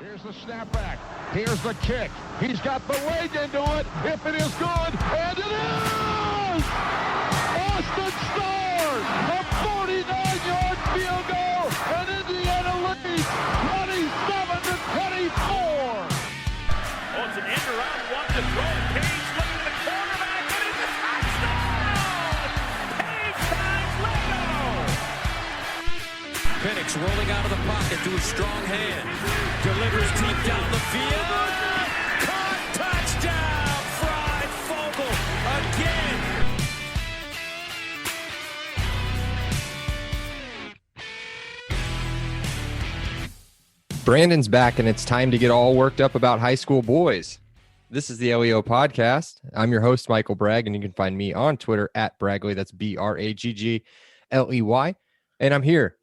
Here's the snapback. Here's the kick. He's got the leg into it. If it is good, and it is! Austin Starr, a 49-yard field goal, and Indiana leads 27-24. Oh, it's an end around one to throw. Page looking at the quarterback, and it's a touchdown! Page finds Leno! Penix rolling out of the pocket to his strong hand. Delivers deep down the field. Caught, touchdown! Fried Fogel again. Brandon's back, and it's time to get all worked up about high school boys. This is the LEO podcast. I'm your host, Michael Bragg, and you can find me on Twitter at Braggley. That's Braggley. And I'm here.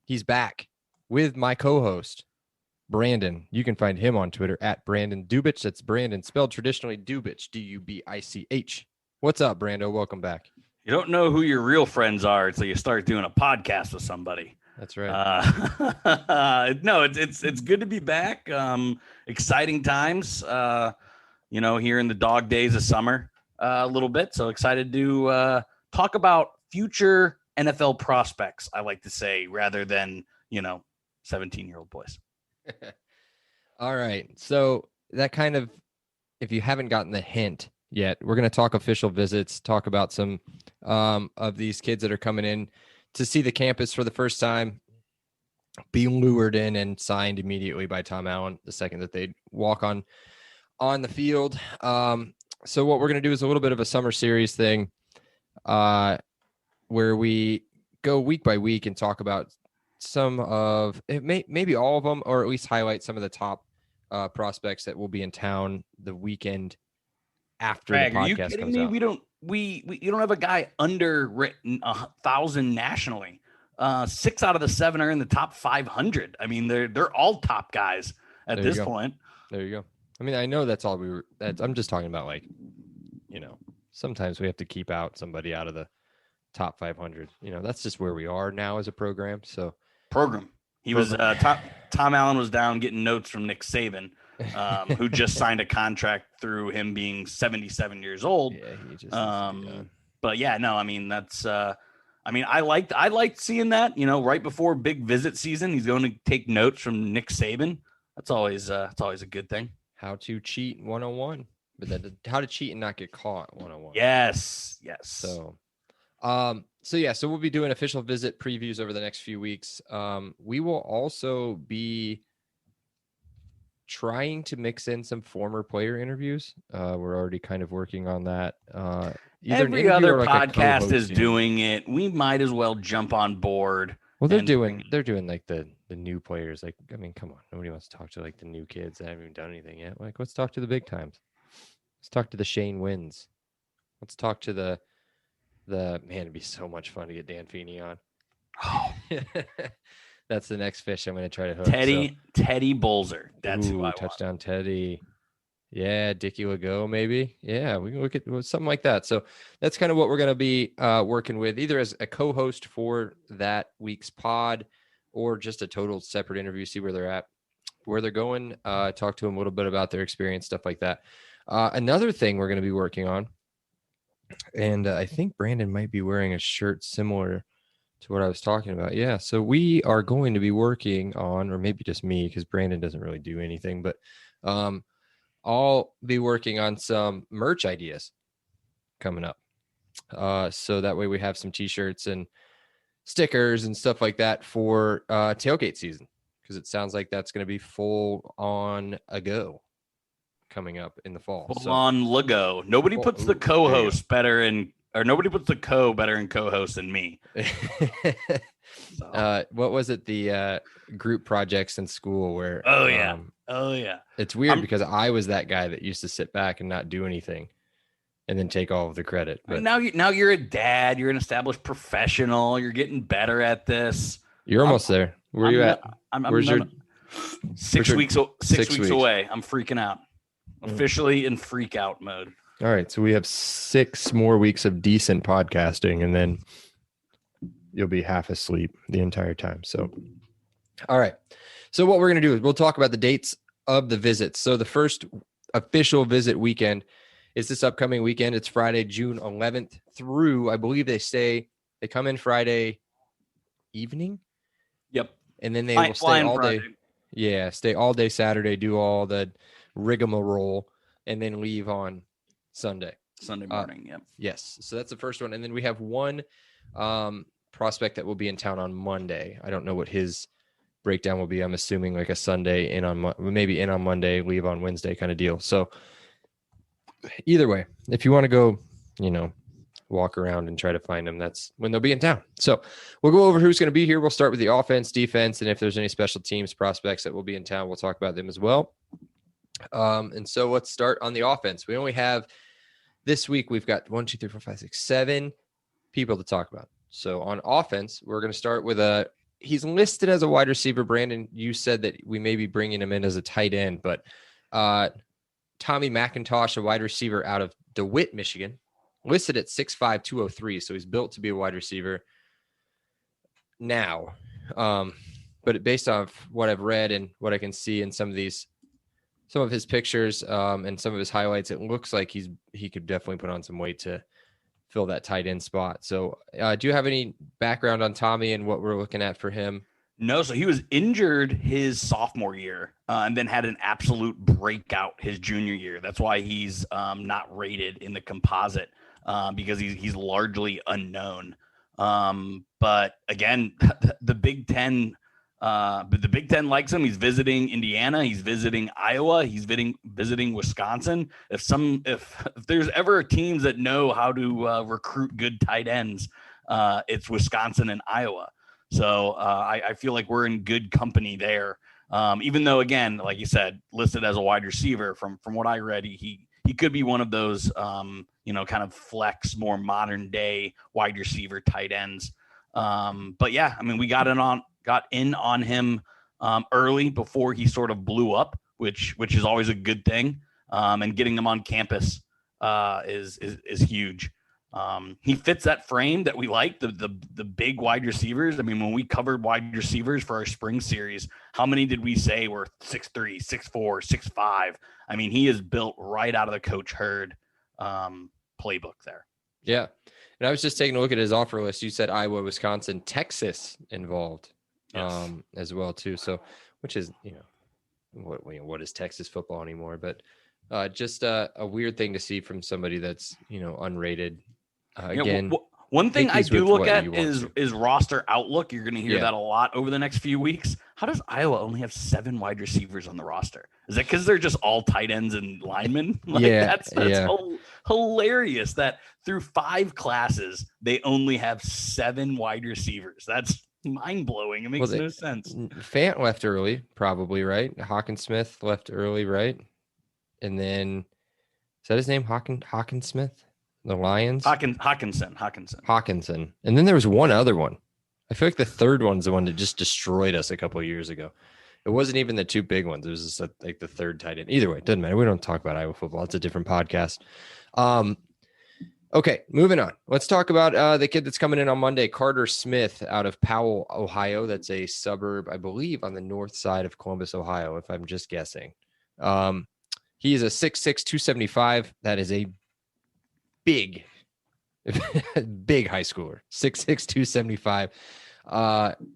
He's back with my co-host, Brandon. You can find him on Twitter at Brandon Dubich. That's Brandon spelled traditionally Dubich, Dubich. What's up, Brando? Welcome back. You don't know who your real friends are until you start doing a podcast with somebody. That's right. No, it's good to be back. Exciting times, here in the dog days of summer a little bit. So excited to talk about future NFL prospects, I like to say, rather than, 17-year-old boys. All right. So that kind of, if you haven't gotten the hint yet, we're going to talk official visits, talk about some of these kids that are coming in to see the campus for the first time, be lured in and signed immediately by Tom Allen the second that they walk on the field. So what we're going to do is a little bit of a summer series thing where we go week by week and talk about some of it, maybe all of them, or at least highlight some of the top prospects that will be in town the weekend after the podcast are you kidding comes me? out. You don't have a guy underwritten 1,000 nationally. 6 out of the 7 are in the top 500. I mean, they're all top guys at this point. There you go. I mean, I know that's all I'm just talking about, sometimes we have to keep out somebody out of the top 500. That's just where we are now as a program. So he was Tom Allen was down getting notes from Nick Saban, who just signed a contract through him being 77 years old. Yeah, he just but yeah, no, I mean, that's I liked seeing that, right before big visit season, he's going to take notes from Nick Saban. That's always a good thing. How to cheat 101, but how to cheat and not get caught 101. Yes. So we'll be doing official visit previews over the next few weeks. We will also be trying to mix in some former player interviews. We're already kind of working on that. Every other podcast is doing it. We might as well jump on board. Well, they're doing like the new players. Like, I mean, come on. Nobody wants to talk to like the new kids that haven't even done anything yet. Like, let's talk to the big times. Let's talk to the Shane Wins. Let's talk to the man. It'd be so much fun to get Dan Feeney on. Oh, that's the next fish I'm going to try to hook. Teddy Bolzer. That's who I touchdown want. Teddy. Yeah, Dickie Legault, maybe. Yeah, we can look at something like that. So that's kind of what we're going to be working with, either as a co-host for that week's pod or just a total separate interview, see where they're at, where they're going, talk to them a little bit about their experience, stuff like that. Another thing we're going to be working on, and I think Brandon might be wearing a shirt similar to what I was talking about. Yeah, so we are going to be working on, or maybe just me, because Brandon doesn't really do anything, but I'll be working on some merch ideas coming up. So that way we have some t-shirts and stickers and stuff like that for tailgate season, because it sounds like that's going to be full on a go coming up in the fall. Full on Lego. Nobody puts the co-host better in, or nobody puts the better in co-host than me. What was it? The group projects in school where? Oh yeah. It's weird because I was that guy that used to sit back and not do anything, and then take all of the credit. But now you're a dad. You're an established professional. You're getting better at this. You're almost there. Where are you at? Where's your 6 weeks? 6 weeks away. I'm freaking out. Officially in freak out mode. All right, so we have 6 more weeks of decent podcasting, and then you'll be half asleep the entire time. So, all right. So what we're going to do is we'll talk about the dates of the visits. So the first official visit weekend is this upcoming weekend. It's Friday, June 11th through, I believe they come in Friday evening. Yep. And then they will stay all Friday. day. Yeah, stay all day Saturday, do all the rigmarole, and then leave on Sunday morning. Yep. Yes. So that's the first one. And then we have one prospect that will be in town on Monday. I don't know what his breakdown will be. I'm assuming like a Sunday maybe in on Monday, leave on Wednesday kind of deal. So either way, if you want to go, walk around and try to find them, that's when they'll be in town. So we'll go over who's going to be here. We'll start with the offense, defense, and if there's any special teams prospects that will be in town, we'll talk about them as well. And so let's start on the offense. We only have this week, we've got 1, 2, 3, 4, 5, 6, 7 people to talk about. So on offense, we're going to start with he's listed as a wide receiver. Brandon, you said that we may be bringing him in as a tight end, but Tommy McIntosh, a wide receiver out of DeWitt, Michigan, listed at 6'5", 203. So he's built to be a wide receiver now. But based off what I've read and what I can see in some of his pictures and some of his highlights, it looks like he could definitely put on some weight to fill that tight end spot. So do you have any background on Tommy and what we're looking at for him? No, so he was injured his sophomore year and then had an absolute breakout his junior year. That's why he's not rated in the composite because he's largely unknown. But again, the Big Ten likes him. He's visiting Indiana. He's visiting Iowa. He's visiting Wisconsin. If there's ever teams that know how to recruit good tight ends, it's Wisconsin and Iowa. So I feel like we're in good company there. Even though, again, like you said, listed as a wide receiver, from what I read, he could be one of those kind of flex, more modern day wide receiver tight ends. But yeah, I mean, we got in on him early before he sort of blew up, which is always a good thing. And getting him on campus is huge. He fits that frame that we like, the big wide receivers. I mean, when we covered wide receivers for our spring series, how many did we say were 6'3", 6'4", 6'5"? I mean, he is built right out of the Coach Hurd playbook there. Yeah. And I was just taking a look at his offer list. You said Iowa, Wisconsin, Texas involved. Yes. As well too. So, which is, what is Texas football anymore? But just a weird thing to see from somebody that's, unrated. Again, one thing I do look at is roster outlook. You're going to hear that a lot over the next few weeks. How does Iowa only have 7 wide receivers on the roster? Is that because they're just all tight ends and linemen? That's hilarious that through 5 classes, they only have 7 wide receivers. That's mind-blowing. It makes no sense. Fant left early, probably, right? Hawkinsmith left early, right? And then, is that his name? Hawkinsmith? The Lions? Hawkinson. And then there was one other one. I feel like the third one's the one that just destroyed us a couple of years ago. It wasn't even the 2 big ones. It was just like the third tight end. Either way, it doesn't matter. We don't talk about Iowa football. It's a different podcast. Okay, moving on. Let's talk about the kid that's coming in on Monday, Carter Smith out of Powell, Ohio. That's a suburb, I believe, on the north side of Columbus, Ohio, if I'm just guessing. He is a 6'6", 275. That is a big high schooler. 6'6", 275.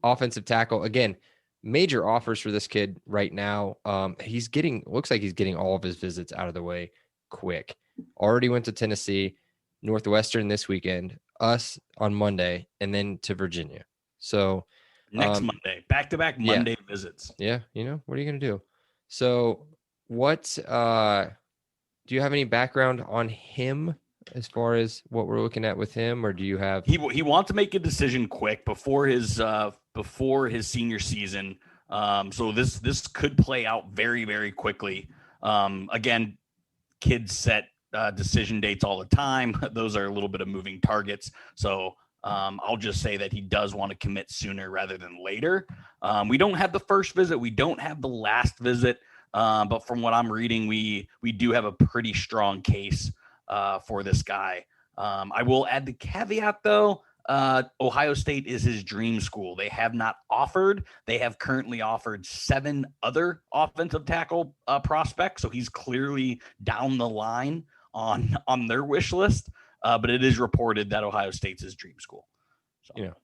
Offensive tackle. Again, major offers for this kid right now. Looks like he's getting all of his visits out of the way quick. Already went to Tennessee, Northwestern this weekend, us on Monday, and then to Virginia. So next Monday, back-to-back Monday visits. Yeah. What are you going to do? So what, do you have any background on him as far as what we're looking at with him, or do you have? He wants to make a decision quick before his senior season. So this could play out very, very quickly. Again, kids set decision dates all the time. Those are a little bit of moving targets. So I'll just say that he does want to commit sooner rather than later. We don't have the first visit. We don't have the last visit. But from what I'm reading, we do have a pretty strong case for this guy. I will add the caveat, though. Ohio State is his dream school. They have not offered. They have currently offered 7 other offensive tackle prospects. So he's clearly down the line on their wish list. But it is reported that Ohio State's his dream school. So. You know,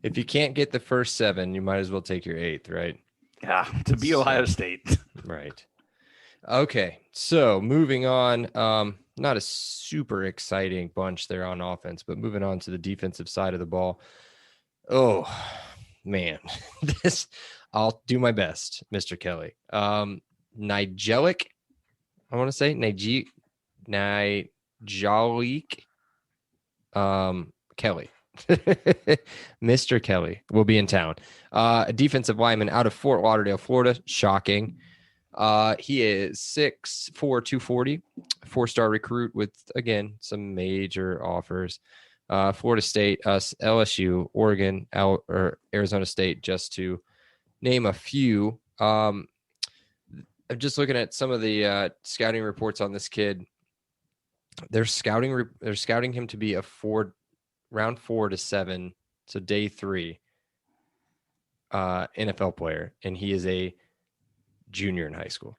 if you can't get the first 7, you might as well take your 8th, right? Yeah, to be Ohio State. Right. Okay, so moving on. Not a super exciting bunch there on offense, but moving on to the defensive side of the ball. Oh, man. I'll do my best, Mr. Kelly. Nigelic, I want to say, Nigelic Kelly. Mr. Kelly will be in town. A defensive lineman out of Fort Lauderdale, Florida. Shocking. He is 6'4", 240, 4-star recruit with, again, some major offers. Florida State, LSU, Oregon, or Arizona State, just to name a few. I'm just looking at some of the scouting reports on this kid. They're scouting him to be a round 4 to 7, so day 3 NFL player, and he is a junior in high school.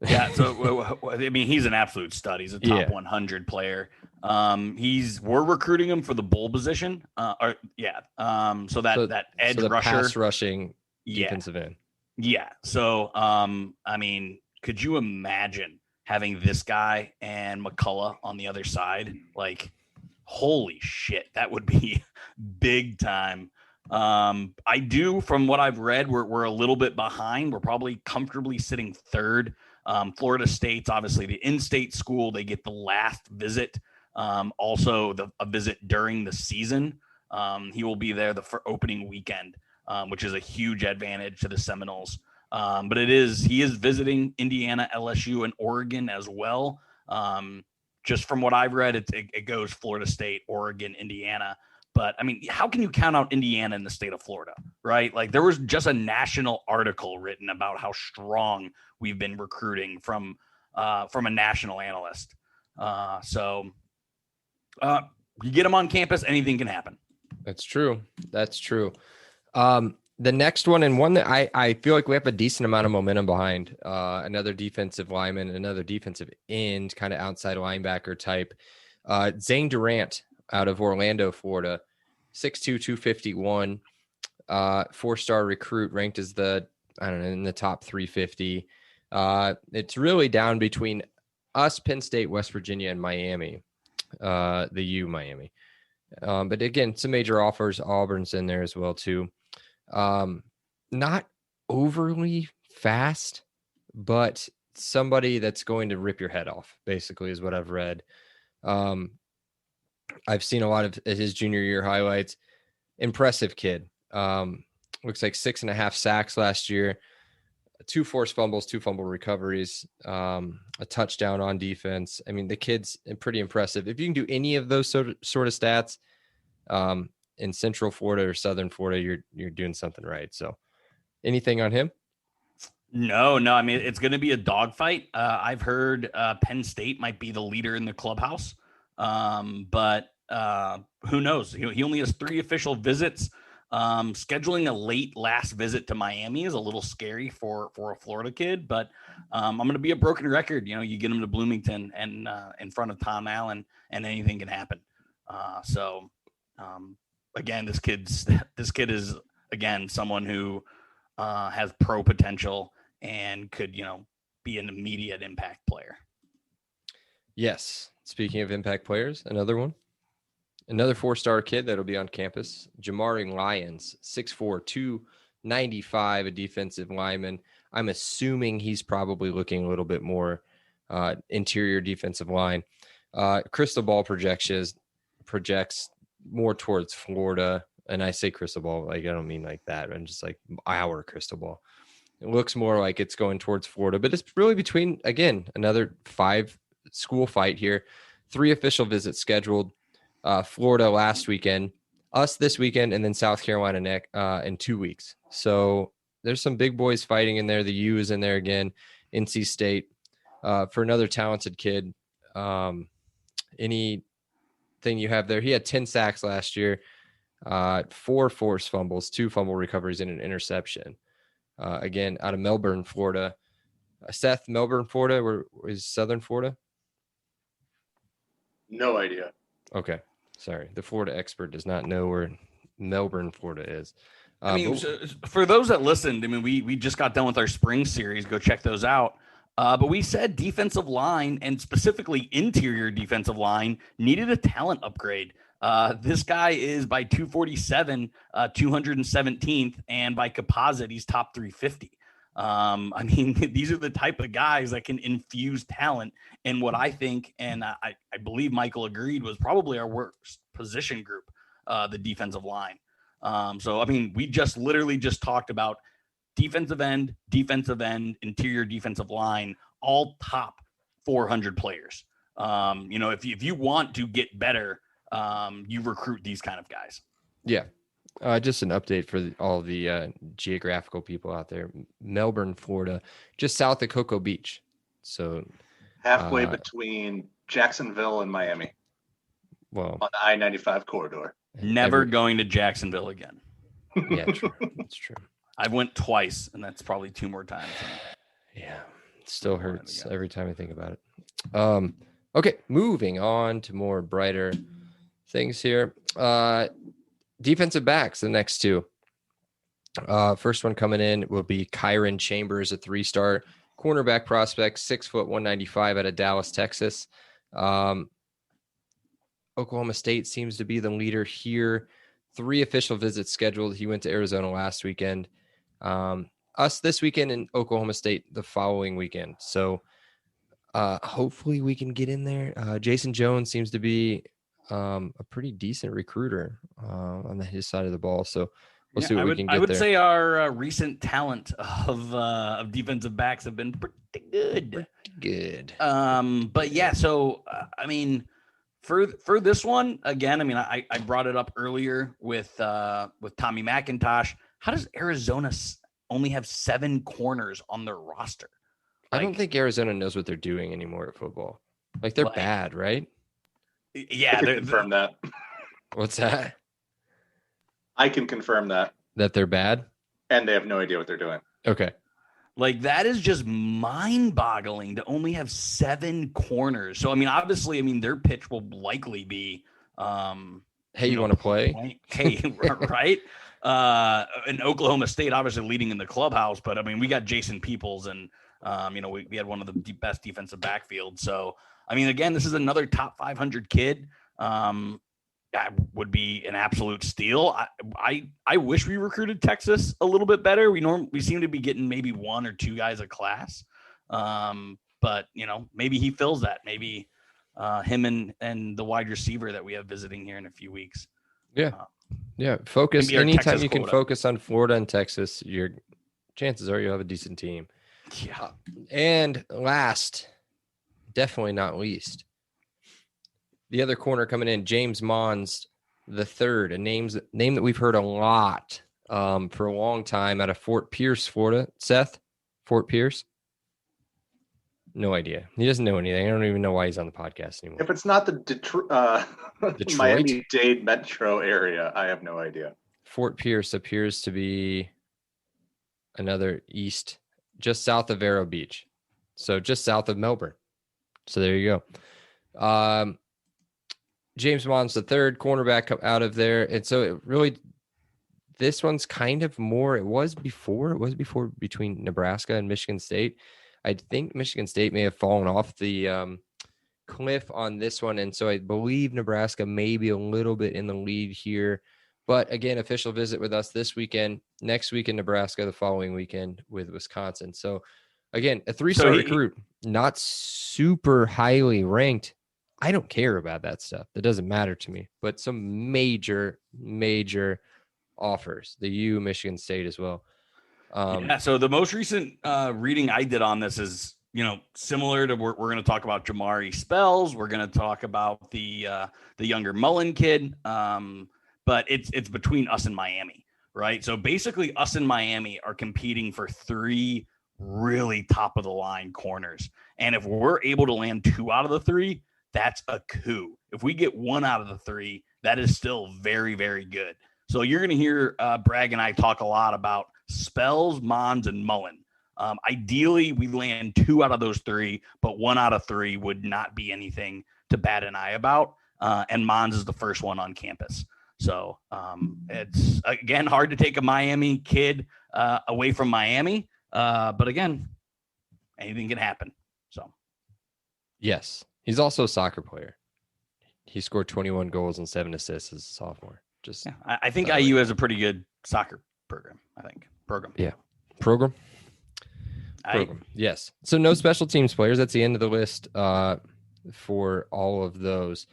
Yeah, so I mean, he's an absolute stud. He's a top 100 player. We're recruiting him for the bull position. So that edge rusher, pass rushing defensive end. Yeah. So I mean, could you imagine having this guy and McCullough on the other side? Like, holy shit, that would be big time. I do, from what I've read, we're a little bit behind. We're probably comfortably sitting 3rd. Florida State's obviously the in-state school. They get the last visit. Also a visit during the season. He will be there for opening weekend, which is a huge advantage to the Seminoles. But he is visiting Indiana, LSU, and Oregon as well. Just from what I've read, it goes Florida State, Oregon, Indiana. But I mean, how can you count out Indiana in the state of Florida, right? Like, there was just a national article written about how strong we've been recruiting from a national analyst. So you get them on campus, anything can happen. That's true. The next one, and one that I feel like we have a decent amount of momentum behind, another defensive lineman, another defensive end, kind of outside linebacker type, Zane Durant out of Orlando, Florida, 6'2", 251, 4-star recruit, ranked as in the top 350. It's really down between us, Penn State, West Virginia, and Miami, Miami. But again, some major offers. Auburn's in there as well too. Not overly fast, but somebody that's going to rip your head off, basically, is what I've read. I've seen a lot of his junior year highlights. Impressive kid. Looks like 6.5 sacks last year, 2 forced fumbles, 2 fumble recoveries, a touchdown on defense. I mean, the kid's pretty impressive. If you can do any of those sort of stats in Central Florida or Southern Florida, you're doing something right. So anything on him? No. I mean, it's going to be a dogfight. I've heard Penn State might be the leader in the clubhouse. But who knows? He only has 3 official visits. Scheduling a late last visit to Miami is a little scary for a Florida kid, but I'm going to be a broken record. You get him to Bloomington and in front of Tom Allen, and anything can happen. Again, this kid is, again, someone who has pro potential and could, be an immediate impact player. Yes. Speaking of impact players, another 4-star kid that'll be on campus, Jamari Lyons, 6'4", 295, a defensive lineman. I'm assuming he's probably looking a little bit more interior defensive line. Crystal ball projects more towards Florida. And I say crystal ball, like, I don't mean like that. I'm just like our crystal ball. It looks more like it's going towards Florida, but it's really between, again, another 5 school fight here. 3 official visits scheduled. Florida last weekend, us this weekend, and then South Carolina in 2 weeks. So there's some big boys fighting in there. The U is in there again. NC State for another talented kid. Anything you have there? He had 10 sacks last year. 4 forced fumbles, 2 fumble recoveries, and an interception. Again, out of Melbourne, Florida. Seth, Melbourne, Florida, where is Southern Florida? No idea. Okay. Sorry. The Florida expert does not know where Melbourne, Florida is. I mean, for those that listened, I mean, we just got done with our spring series. Go check those out. But we said defensive line, and specifically interior defensive line, needed a talent upgrade. This guy is by 247, 217th, and by composite, he's top 350. I mean, these are the type of guys that can infuse talent in what I think, and I believe Michael agreed, was probably our worst position group, the defensive line. So, I mean, we just literally just talked about defensive end, interior defensive line, all top 400 players. If you want to get better, you recruit these kind of guys. Yeah. Just an update for all the geographical people out there. Melbourne, Florida, just south of Cocoa Beach. So halfway between Jacksonville and Miami. Well, on the I-95 corridor. Never going to Jacksonville again. Yeah, true. That's true. I went twice, and that's probably 2 more times. Yeah, it still hurts every time I think about it. Okay, moving on to more brighter things here. Defensive backs, the next 2. First one coming in will be Kyron Chambers, a 3-star cornerback prospect, 6 foot, 195 out of Dallas, Texas. Oklahoma State seems to be the leader here. 3 official visits scheduled. He went to Arizona last weekend. Us this weekend, and Oklahoma State the following weekend. So hopefully we can get in there. Jason Jones seems to be a pretty decent recruiter on his side of the ball. So we'll see what we can get. I would there. say our recent talent of defensive backs have been pretty good. But yeah, so I mean, for this one again, I mean, I brought it up earlier with Tommy McIntosh. How does Arizona only have 7 corners on their roster? I don't think Arizona knows what they're doing anymore at football. Like they're bad, right? Yeah, I can confirm that. What's that? I can confirm that they're bad, and they have no idea what they're doing. Okay. Like that is just mind-boggling to only have 7 corners. So I mean, obviously, their pitch will likely be, hey, you want to play? Hey, right? In Oklahoma State, obviously leading in the clubhouse, but I mean, we got Jason Peoples, and we had one of the best defensive backfields. So I mean, again, this is another top 500 kid. That would be an absolute steal. I wish we recruited Texas a little bit better. We seem to be getting maybe 1 or 2 guys a class. But maybe he fills that. Maybe him and the wide receiver that we have visiting here in a few weeks. Yeah. Yeah. Focus anytime Texas you can quota. focus on Florida and Texas, your chances are you'll have a decent team. Yeah. And last, definitely not least, the other corner coming in, James Mons the third, a name that we've heard a lot for a long time, out of Fort Pierce, Florida. Seth, Fort Pierce? No idea. He doesn't know anything. I don't even know why he's on the podcast anymore. If it's not the Detroit? Miami-Dade metro area, I have no idea. Fort Pierce appears to be another east, just south of Vero Beach. So just south of Melbourne. So there you go. James Mons, the third cornerback out of there. And so it really, this one's kind of more, it was before between Nebraska and Michigan State. I think Michigan State may have fallen off the cliff on this one. And so I believe Nebraska may be a little bit in the lead here. But again, official visit with us this weekend, next week in Nebraska, the following weekend with Wisconsin. So again, a 3-star recruit, not super highly ranked. I don't care about that stuff. That doesn't matter to me. But some major offers. The U, Michigan State as well. So the most recent reading I did on this is, similar to we're going to talk about Jamari Spells. We're going to talk about the younger Mullen kid. But it's between us and Miami, right? So basically us and Miami are competing for 3 really top of the line corners. And if we're able to land 2 out of the 3, that's a coup. If we get 1 out of the 3, that is still very, very good. So you're going to hear Bragg and I talk a lot about spells, Mons, and Mullen. Ideally, we land 2 out of those 3, but 1 out of 3 would not be anything to bat an eye about. And Mons is the first one on campus. So it's, again, hard to take a Miami kid away from Miami. But again, anything can happen. So, yes, he's also a soccer player. He scored 21 goals and 7 assists as a sophomore. Just yeah, I think IU has a pretty good soccer program. Program. Program. Program. Yes. So no special teams players. That's the end of the list for all of those.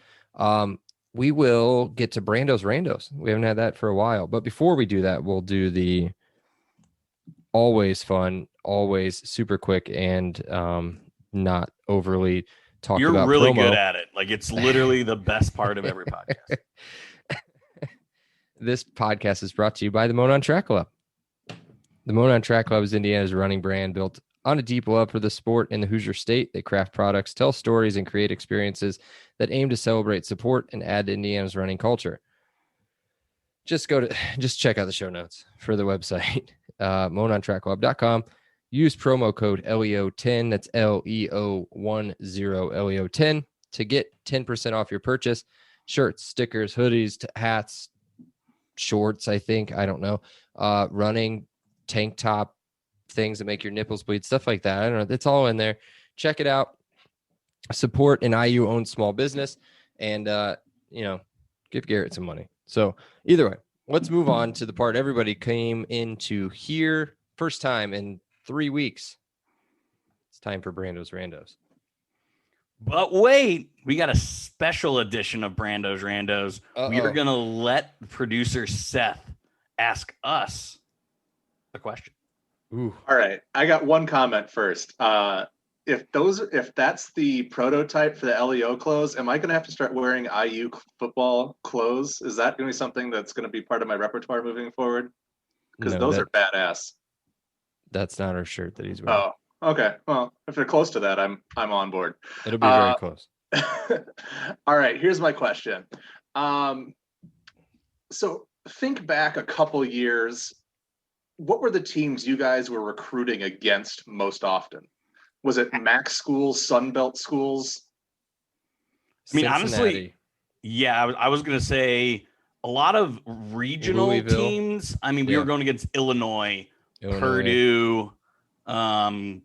We will get to Brando's Randos. We haven't had that for a while. But before we do that, we'll do the always fun, always super quick, and not overly talk You're about really promo. good at it. Like, it's literally the best part of every podcast. This podcast is brought to you by the Monon Track Club. The Monon Track Club is Indiana's running brand built on a deep love for the sport in the Hoosier State. They craft products, tell stories, and create experiences that aim to celebrate, support, and add to Indiana's running culture. Just check out the show notes for the website, monontrackclub.com. Use promo code LEO10, that's LEO10, LEO10, to get 10% off your purchase. Shirts, stickers, hoodies, hats, shorts, I don't know, running, tank top, things that make your nipples bleed, stuff like that. I don't know. It's all in there. Check it out. Support an IU-owned small business and, give Garrett some money. So either way, let's move on to the part everybody came into here. First time in 3 weeks. It's time for Brando's Randos. But wait, we got a special edition of Brando's Randos. We are going to let producer Seth ask us a question. Ooh. All right. I got one comment first. If that's the prototype for the LEO clothes, am I going to have to start wearing IU football clothes? Is that going to be something that's going to be part of my repertoire moving forward? Because those are badass. That's not our shirt that he's wearing. Oh, okay. Well, if they're close to that, I'm on board. It'll be very close. All right. Here's my question. So think back a couple years. What were the teams you guys were recruiting against most often? Was it MAC schools, Sunbelt schools? I mean, Cincinnati. honestly, yeah, I was going to say a lot of regional Louisville. teams. I mean, we were going against Illinois, Purdue, Louisville,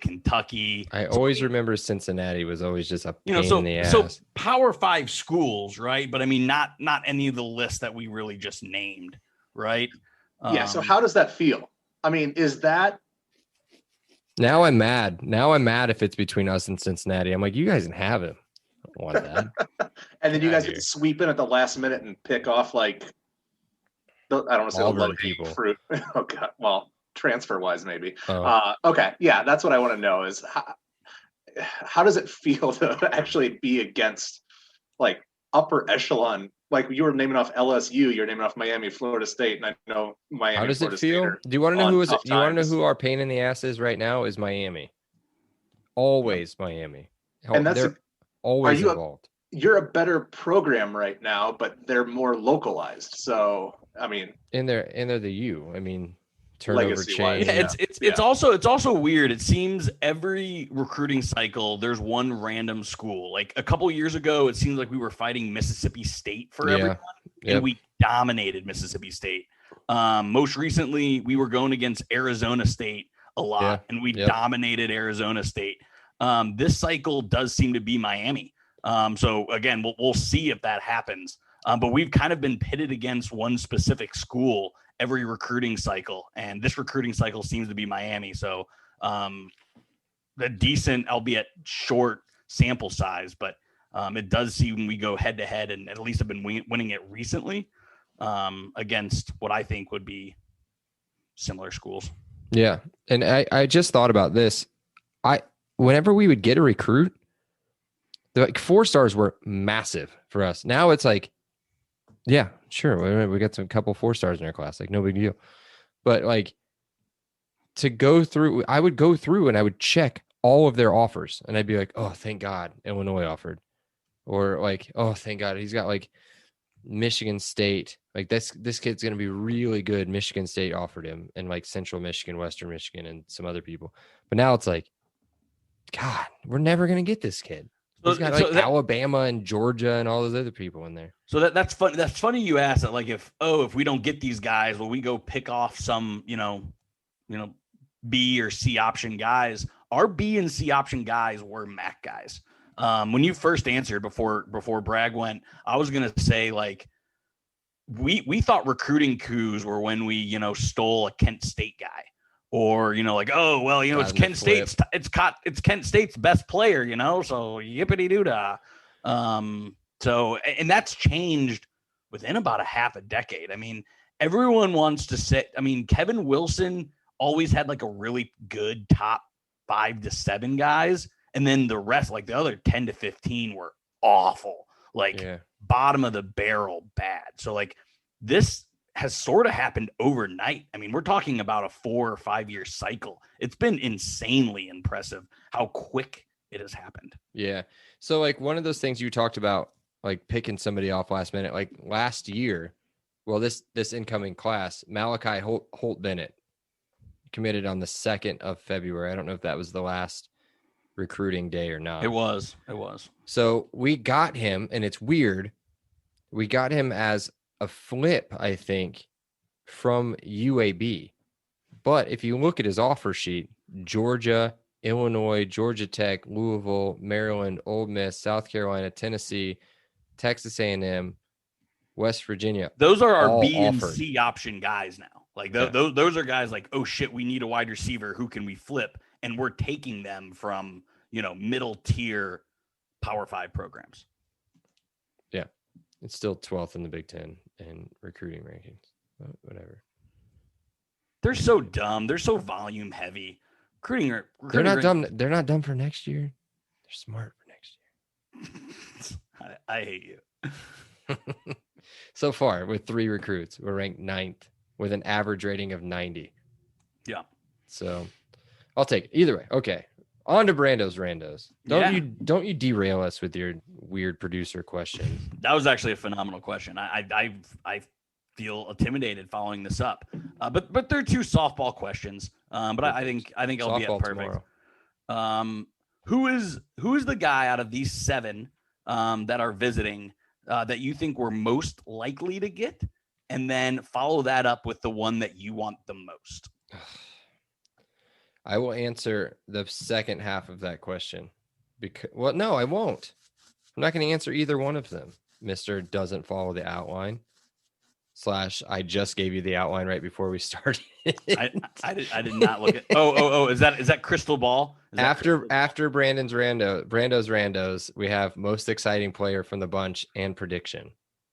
Kentucky. I always remember Cincinnati was always just a pain in the ass. So Power 5 schools, right? But I mean, not any of the lists that we really just named, right? Yeah. So how does that feel? I mean, is that? Now I'm mad. If it's between us and Cincinnati, I'm like, you guys can have him. I don't want that. And then you guys get to sweep in at the last minute and pick off I don't want to say Auburn low people. Fruit. Oh God. Well, transfer wise, maybe. Oh. Okay. Yeah. That's what I want to know is how does it feel to actually be against upper echelon? Like you were naming off LSU, you're naming off Miami, Florida State, and I know Miami. How does Florida it feel? State Do you want to know on tough Do you want to know times. who our pain in the ass is right now? Is Miami. Always Miami. And that's they're always you involved. You're a better program right now, but they're more localized. So I mean, And they're the U. I mean, turnover Legacy-wise, chain. Yeah, it's also weird. It seems every recruiting cycle there's one random school. Like a couple years ago, it seems like we were fighting Mississippi State for everyone, and we dominated Mississippi State. Most recently, we were going against Arizona State a lot, and we dominated Arizona State. This cycle does seem to be Miami. So again, we'll see if that happens. But we've kind of been pitted against one specific school every recruiting cycle, and this recruiting cycle seems to be Miami. So the decent, albeit short sample size, but it does seem when we go head to head, and at least have been winning it recently against what I think would be similar schools. Yeah. And I just thought about this. Whenever we would get a recruit, the 4-stars were massive for us. Now it's like, yeah, sure. We got some couple 4-stars in our class, no big deal. But to go through, I would go through and I would check all of their offers, and I'd be like, oh, thank God Illinois offered, or oh, thank God he's got Michigan State, like this kid's going to be really good. Michigan State offered him, and like Central Michigan, Western Michigan, and some other people. But now it's like, God, we're never going to get this kid. He's got like Alabama and Georgia and all those other people in there. So that's funny. That's funny you asked that. Like if we don't get these guys, will we go pick off some, B or C option guys? Our B and C option guys were MAC guys. When you first answered before Bragg went, I was gonna say like we thought recruiting coups were when we stole a Kent State guy, or like it's Kent State's it's Kent State's best player, so yippity doo dah. So and that's changed within about a half a decade. I mean, everyone wants to say. I mean, Kevin Wilson always had like a really good top 5 to 7 guys. And then the rest, like the other 10 to 15 were awful, like bottom of the barrel bad. So like this has sort of happened overnight. I mean, we're talking about a 4 or 5 year cycle. It's been insanely impressive how quick it has happened. Yeah. So like one of those things you talked about, like picking somebody off last minute, like last year, well, this incoming class, Malachi Holt Bennett committed on the 2nd of February. I don't know if that was the last recruiting day or not. It was. So we got him, and it's weird. We got him as a flip, I think, from UAB. But if you look at his offer sheet, Georgia, Illinois, Georgia Tech, Louisville, Maryland, Ole Miss, South Carolina, Tennessee, Texas A&M, West Virginia. Those are our B and C option guys now. Like those are guys like, oh shit, we need a wide receiver. Who can we flip? And we're taking them from, middle tier Power 5 programs. Yeah. It's still 12th in the Big Ten in recruiting rankings. But whatever. They're so dumb. They're so volume heavy. Recruiting They're not dumb. They're not dumb for next year. They're smart for next year. I hate you. So far, with 3 recruits, we're ranked 9th with an average rating of 90. Yeah. So I'll take it. Either way. Okay. On to Brando's Randos. Don't you derail us with your weird producer questions. That was actually a phenomenal question. I feel intimidated following this up. But they're 2 softball questions. But I think it'll be perfect. Who is the guy out of these 7 that are visiting that you think we're most likely to get? And then follow that up with the one that you want the most. I will answer the second half of that question. No, I won't. I'm not going to answer either one of them. Mr. Doesn't follow the outline. / I just gave you the outline right before we started. I did not look at. Oh, is that crystal ball? After Brando's Randos, we have most exciting player from the bunch and prediction.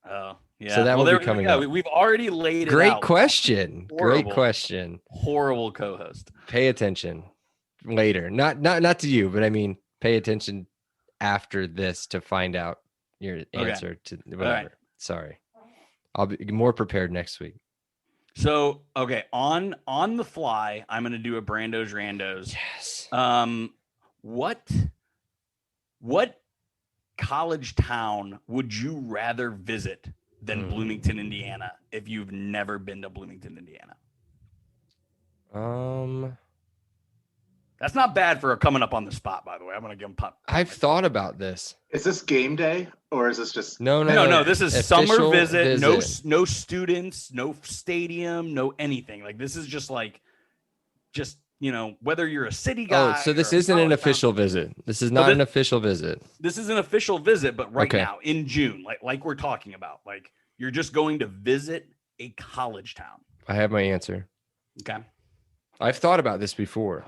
Oh, yeah. So that will be coming up. We've already laid it Great out. question. Great question. Horrible co-host. Pay attention later. Not to you, but I mean, pay attention after this to find out your answer to whatever. Right. Sorry. I'll be more prepared next week. So, okay, on the fly, I'm going to do a Brando's Randos. Yes. What college town would you rather visit than Bloomington, Indiana, if you've never been to Bloomington, Indiana? That's not bad for coming up on the spot, by the way. I'm going to give him pop. I've thought about this. Is this game day or is this just No. This is summer visit. No students, no stadium, no anything. Like this is just whether you're a city guy. Oh, so this isn't an official visit. This is not an official visit. This is an official visit, but now in June, like we're talking about, like you're just going to visit a college town. I have my answer. Okay. I've thought about this before.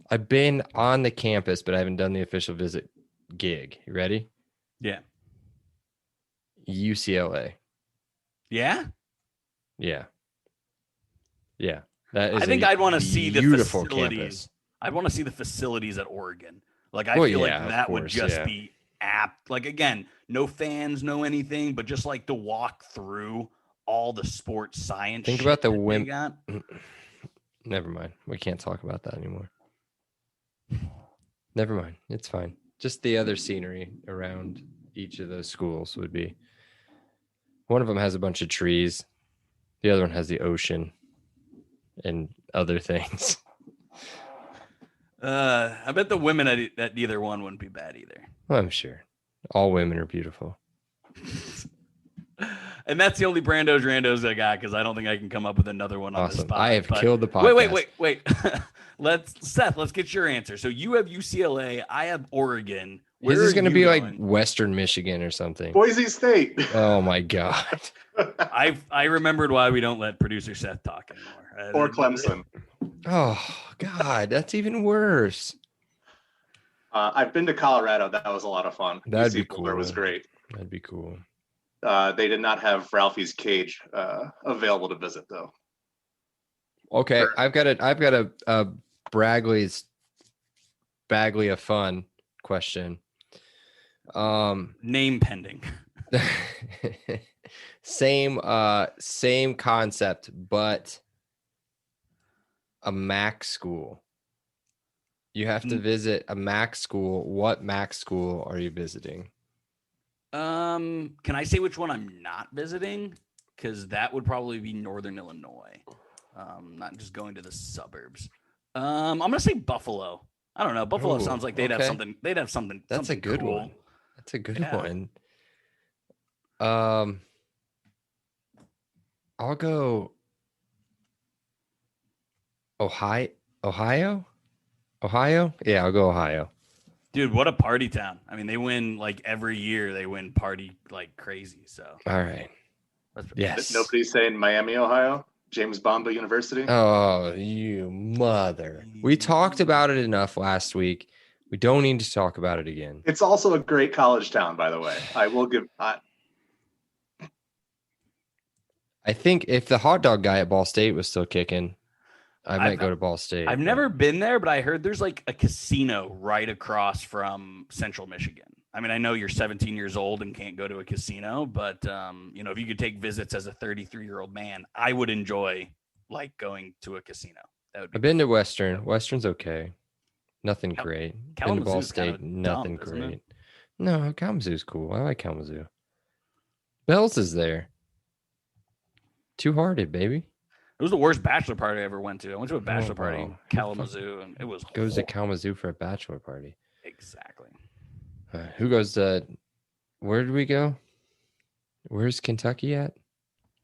I've been on the campus, but I haven't done the official visit gig. You ready? Yeah. UCLA. Yeah? Yeah. Yeah. That is I think I'd want to see the beautiful facilities. Campus. I'd want to see the facilities at Oregon. Like I feel like that would just be apt. Like again, no fans, no anything, but just like to walk through all the sports science. Think about the women. Never mind. We can't talk about that anymore. Never mind. It's fine. Just the other scenery around each of those schools would be One of them has a bunch of trees. The other one has the ocean and other things. I bet the women at either one wouldn't be bad either. Well, I'm sure. All women are beautiful. And that's the only Brando's Randos I got because I don't think I can come up with another one on the Awesome. spot. I have but- killed the podcast. Wait. Let's get your answer. So you have UCLA. I have Oregon. This Where is are going to you be like going? Western Michigan or something. Boise State. Oh my God. I remembered why we don't let producer Seth talk anymore. Or Clemson. Oh God, that's even worse. I've been to Colorado. That was a lot of fun. That'd be UC Boulder was cool. great. That'd be cool. They did not have Ralphie's Cage available to visit though. Okay, Sure. I've got a Bragley's Bagley of Fun question. Name pending. Same concept, but a Mac school. You have to visit a Mac school. What Mac school are you visiting? Can I say which one I'm not visiting? Because that would probably be Northern Illinois. Not just going to the suburbs. I'm gonna say Buffalo. I don't know. Buffalo Ooh, sounds like they'd have okay. something. They'd have something. That's a something good cool. one. That's a good Yeah. one. I'll go Ohio. Yeah, I'll go Ohio. Dude, what a party town. I mean, they win like every year. They win party like crazy. So All right. that's Yes. Nobody's saying Miami, Ohio. James Bamba University. Oh, you mother. We talked about it enough last week. We don't need to talk about it again. It's also a great college town, by the way. I will give. I think if the hot dog guy at Ball State was still kicking, I might go to Ball State. I've never been there, but I heard there's like a casino right across from Central Michigan. I mean, I know you're 17 years old and can't go to a casino, but if you could take visits as a 33-year-old man, I would enjoy like going to a casino. That would be I've been to Western. Western's okay. Nothing great. Been to Ball Kalamazoo's kind State. of Nothing dumb, isn't it? great. No, Kalamazoo's cool. I like Kalamazoo. Bells is there. Two Hearted, baby. It was the worst bachelor party I ever went to. I went to a bachelor party in wow. Kalamazoo, and it was Goes to horrible. Kalamazoo for a bachelor party. Exactly. Who goes to? Where did we go? Where's Kentucky at?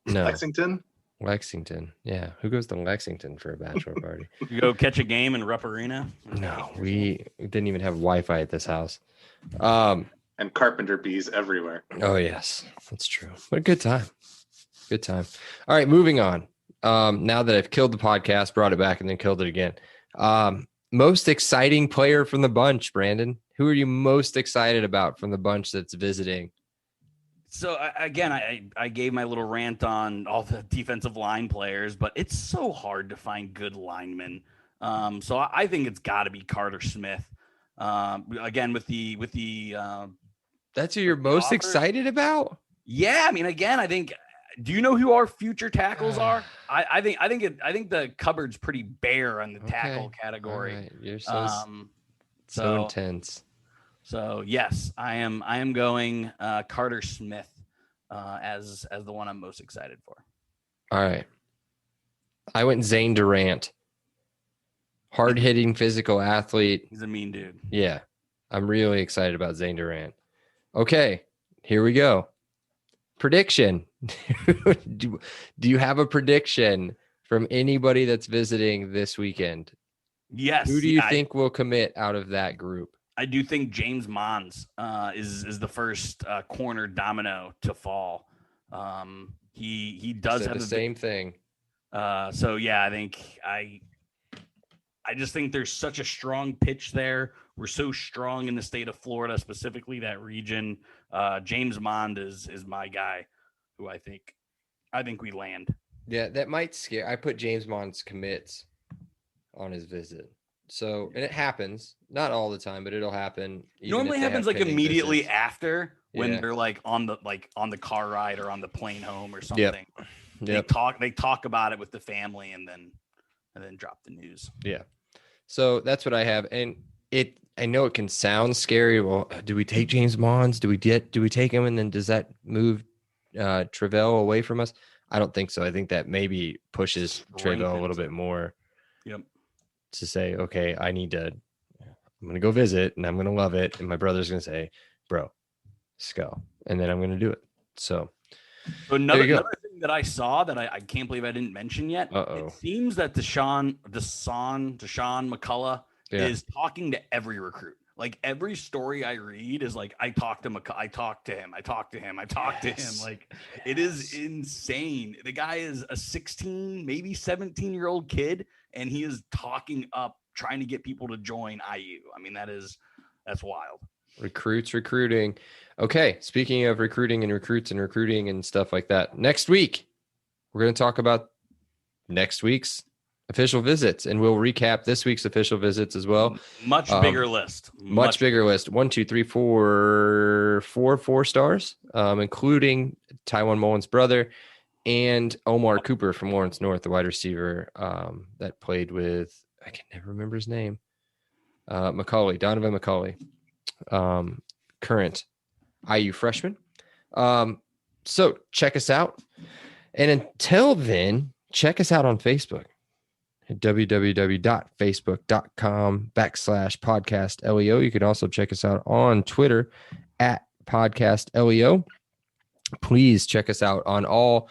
No, Lexington. Lexington. Yeah, who goes to Lexington for a bachelor party? You go catch a game in Rupp Arena? No, we didn't even have Wi-Fi at this house. And carpenter bees everywhere. Oh yes, that's true. What a good time. Good time. All right, moving on. Now that I've killed the podcast, brought it back, and then killed it again. Most exciting player from the bunch, Brandon. Who are you most excited about from the bunch that's visiting? So I gave my little rant on all the defensive line players, but it's so hard to find good linemen. So I think it's got to be Carter Smith. Again, with the That's who you're most Auburn? excited about? yeah. I mean, again, I think. Do you know who our future tackles are? I think the cupboard's pretty bare on the tackle Okay. category. All right, you're so So intense. So yes, I am going Carter Smith as the one I'm most excited for. All right. I went Zane Durant. Hard-hitting physical athlete. He's a mean dude. Yeah. I'm really excited about Zane Durant. Okay, here we go. Prediction. do you have a prediction from anybody that's visiting this weekend? Yes. Who do you think will commit out of that group? I do think James Mons is the first corner domino to fall. He does Said have the a same thing. So yeah, I think I just think there's such a strong pitch there. We're so strong in the state of Florida, specifically that region. James Mond is my guy, who I think we land. Yeah, that might scare. I put James Mons commits on his visit. So, and it happens, not all the time, but it'll happen. even Normally if they happens have like pending immediately visits. after when Yeah. they're like on the car ride or on the plane home or something. Yep. They talk about it with the family and then drop the news. Yeah. So that's what I have. And I know it can sound scary. Well, do we take James Mons? Do we take him? And then does that move Travell away from us? I don't think so. I think that maybe pushes Travell a little Strengthens bit more. Yep. To say, okay, I'm going to go visit and I'm going to love it. And my brother's going to say, bro, let's go. And then I'm going to do it. So another thing that I saw that I can't believe I didn't mention yet. Uh-oh. It seems that Deshaun McCullough is talking to every recruit. Like every story I read is like, I talked to him. Like it is insane. The guy is a 16, maybe 17-year-old kid, and he is talking up, trying to get people to join IU. I mean, that's wild. Recruiting. Okay. Speaking of recruiting and recruits and recruiting and stuff like that, next week, we're going to talk about next week's official visits, and we'll recap this week's official visits as well. Much bigger list. Much bigger list. 1, 2, 3, 4 stars, including Tywone Mullen's brother and Omar Cooper from Lawrence North, the wide receiver that played with, I can never remember his name, Donovan McCauley, current IU freshman. So check us out. And until then, check us out on Facebook at www.facebook.com/podcastleo. You can also check us out on Twitter at podcastleo. Please check us out on all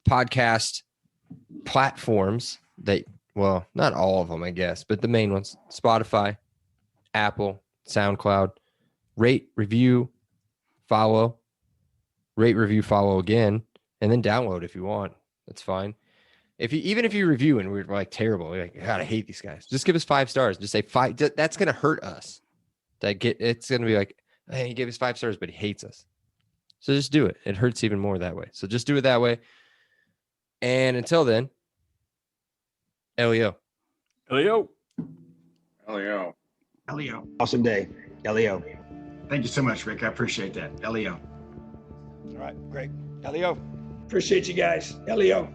podcast platforms well, not all of them, I guess, but the main ones: Spotify, Apple, SoundCloud. Rate, review, follow again, and then download if you want. That's fine. Even if you review and we're like terrible, we're like, God, I hate these guys, just give us 5 stars. Just say 5. That's gonna hurt us. It's gonna be like, hey, he gave us 5 stars, but he hates us. So just do it. It hurts even more that way. So just do it that way. And until then, Elio. Awesome day. Elio. Thank you so much, Rick. I appreciate that. Elio. All right, great. Elio. Appreciate you guys. Elio.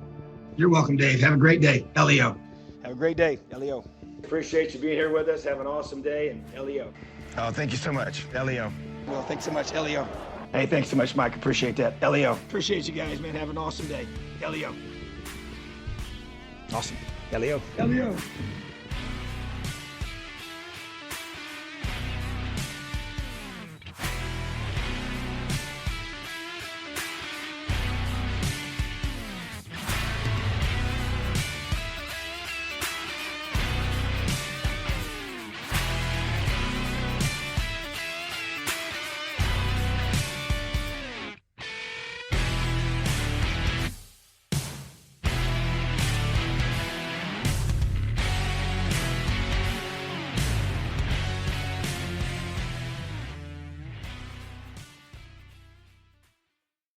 You're welcome, Dave. Have a great day. Elio. Have a great day, Elio. Appreciate you being here with us. Have an awesome day. And Elio. Oh, thank you so much, Elio. Well, thanks so much, Elio. Hey, thanks so much, Mike. Appreciate that. Elio. Appreciate you guys, man. Have an awesome day. Elio. Awesome. Elio. Elio.